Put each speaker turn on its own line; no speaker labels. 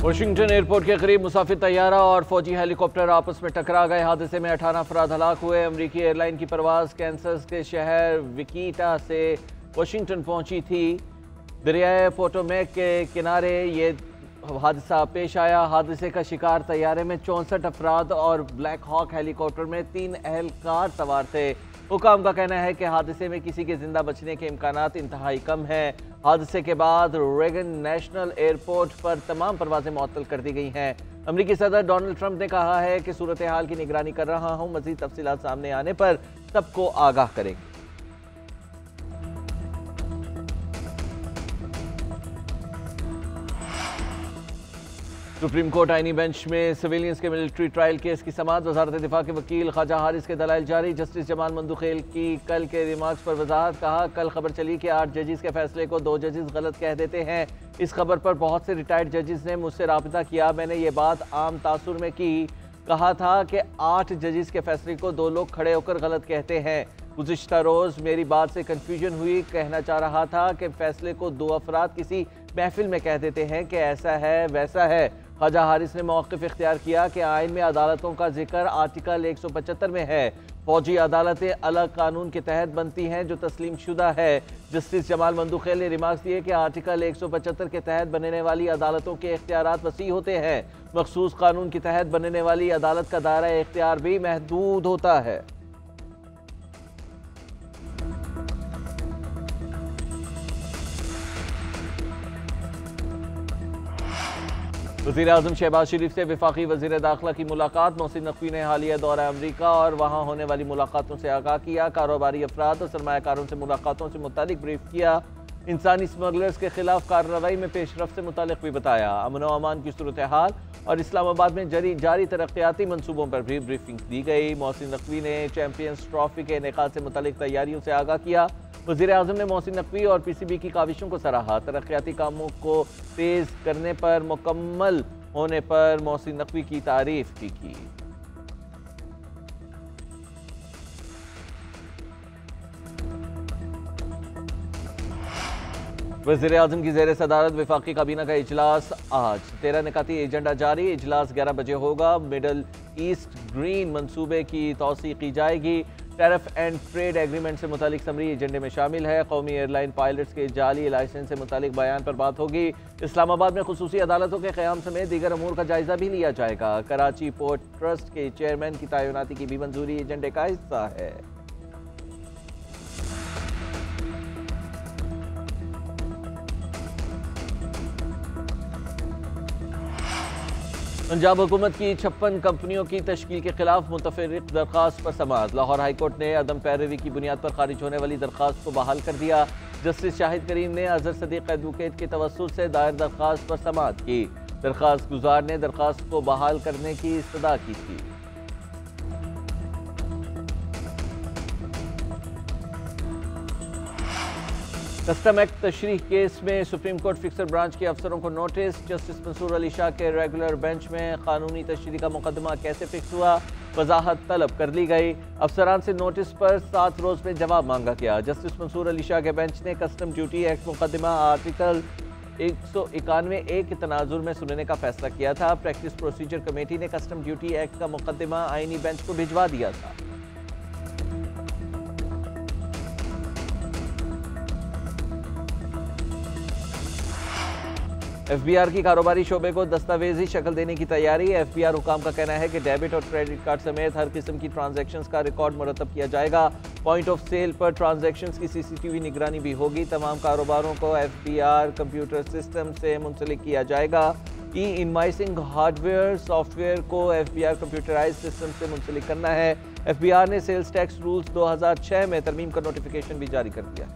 Washington airport के करीब मुसाफिर तैयारा और फौजी हेलीकॉप्टर आपस में टकरा गए। हादसे में 18 अफराद हलाक हुए। अमरीकी एयरलाइन की परवाज कैंसस के शहर विकीटा से वाशिंगटन पहुंची थी। दरियाए पोटोमैक के किनारे ये हादसा पेश आया। हादसे का शिकार तैयारे में 64 अफराद और ब्लैक हॉक हेलीकॉप्टर में 3 एहलकार सवार थे। हुकाम का कहना है कि हादसे में किसी के जिंदा बचने के इम्कानात इंतहाई कम हैं। हादसे के बाद रेगन नेशनल एयरपोर्ट पर तमाम परवाजें मुअत्तल कर दी गई हैं। अमरीकी सदर डोनाल्ड ट्रंप ने कहा है कि सूरत हाल की निगरानी कर रहा हूं, मजीद तफसीलात सामने आने पर सबको आगाह करेंगे। सुप्रीम कोर्ट आईनी बेंच में सिविलियंस के मिलिट्री ट्रायल केस की समाअत। वजारत दिफा के वकील ख्वाजा हारिस के दलाइल जारी। जस्टिस जमाल मंदुखेल की कल के रिमार्क्स पर वजाहत। कहा, कल खबर चली कि 8 जजेस के फैसले को 2 जजेस गलत कह देते हैं। इस खबर पर बहुत से रिटायर्ड जजेस ने मुझसे राबिता किया। मैंने ये बात आम तासुर में की। कहा था कि 8 जजेस के फैसले को 2 लोग खड़े होकर गलत कहते हैं। गुज़िश्ता रोज़ मेरी बात से कन्फ्यूजन हुई। कहना चाह रहा था कि फैसले को 2 अफराद किसी महफिल में कह देते हैं कि ऐसा है वैसा है। ख्वाजा हारिस ने मौक़िफ़ इख्तियार किया कि आइन में अदालतों का जिक्र आर्टिकल 175 में है। फौजी अदालतें अलग कानून के तहत बनती हैं जो तस्लीम शुदा है। जस्टिस जमाल मंदुखेल ने रिमार्क्स दिए कि आर्टिकल 175 के तहत बनने वाली अदालतों के इख्तियारात वसी होते हैं। मखसूस कानून के तहत बनने वाली अदालत का दायरा इख्तियार भी महदूद होता है। वज़ीर आज़म शहबाज शरीफ से वफाकी वज़ीर दाखिला की मुलाकात। मोहसिन नकवी ने हालिया दौरा अमरीका और वहाँ होने वाली मुलाकातों से आगाह किया। कारोबारी अफराद और सरमायाकारों से मुलाकातों से मुतालिक ब्रीफ किया। इंसानी स्मगलर्स के खिलाफ कार्रवाई में पेशरफ से मुतालिक भी बताया। अमन व अमान की सूरत हाल और इस्लामाबाद में जारी तरक्याती मनसूबों पर भी ब्रीफिंग दी गई। मोहसिन नकवी ने चैंपियंस ट्रॉफी के इनेकाद से मुतालिक तैयारियों से आगाह किया। वज़ीर आज़म ने मोहसिन नकवी और PCB की काविशों को सराहा। तरक्याती कामों को तेज़ करने पर मुकम्मल होने पर मोहसिन नकवी की तारीफ भी की। वज़ीर आज़म की ज़ेर सदारत वफाकी काबीना का इजलास आज। 13 निकाती एजेंडा जारी। इजलास 11 बजे होगा। मिडल ईस्ट ग्रीन मनसूबे की तौसीक़ की जाएगी। टैरिफ एंड ट्रेड एग्रीमेंट से मुतालिक समरी एजेंडे में शामिल है। कौमी एयरलाइन पायलट्स के जाली लाइसेंस से मुतालिक बयान पर बात होगी। इस्लामाबाद में खुसूसी अदालतों के क़याम समेत दीगर अमूर का जायजा भी लिया जाएगा। कराची पोर्ट ट्रस्ट के चेयरमैन की तैनाती की भी मंजूरी एजेंडे का हिस्सा है। पंजाब हुकूमत की 56 कंपनियों की तश्कील के खिलाफ मुतफर्रिक दरख्वास्त पर समाअत। लाहौर हाईकोर्ट ने अदम पैरवी की बुनियाद पर खारिज होने वाली दरख्वास्त को बहाल कर दिया। जस्टिस शाहिद करीम ने अजहर सदीक एडवोकेट के तवस्सुत से दायर दरख्वास्त पर समाअत की। दरख्वास्त गुजार ने दरख्वास्त को बहाल करने की इस्तदा की थी। कस्टम एक्ट तशरीह केस में सुप्रीम कोर्ट फिक्सर ब्रांच के अफसरों को नोटिस। जस्टिस मंसूर अली शाह के रेगुलर बेंच में कानूनी तशरीह का मुकदमा कैसे फिक्स हुआ, वजाहत तलब कर ली गई। अफसरान से नोटिस पर 7 रोज में जवाब मांगा गया। जस्टिस मंसूर अली शाह के बेंच ने कस्टम ड्यूटी एक्ट मुकदमा आर्टिकल 191A के तनाजुर में सुनने का फैसला किया था। प्रैक्टिस प्रोसीजर कमेटी ने कस्टम ड्यूटी एक्ट का मुकदमा आईनी बेंच को भिजवा दिया था। FBR की कारोबारी शोबे को दस्तावेजी शक्ल देने की तैयारी। FBR हुकाम का कहना है कि डेबिट और क्रेडिट कार्ड समेत हर किस्म की ट्रांजैक्शंस का रिकॉर्ड मुरतब किया जाएगा। पॉइंट ऑफ सेल पर ट्रांजैक्शंस की CCTV निगरानी भी होगी। तमाम कारोबारों को FBR कंप्यूटर सिस्टम से मुंसलिक किया जाएगा। इनवॉइसिंग हार्डवेयर सॉफ्टवेयर को FBR कंप्यूटराइज सिस्टम से मुंसलिक करना है। FBR ने सेल्स टैक्स रूल्स 2006 में तरमीम का नोटिफिकेशन भी जारी कर दिया।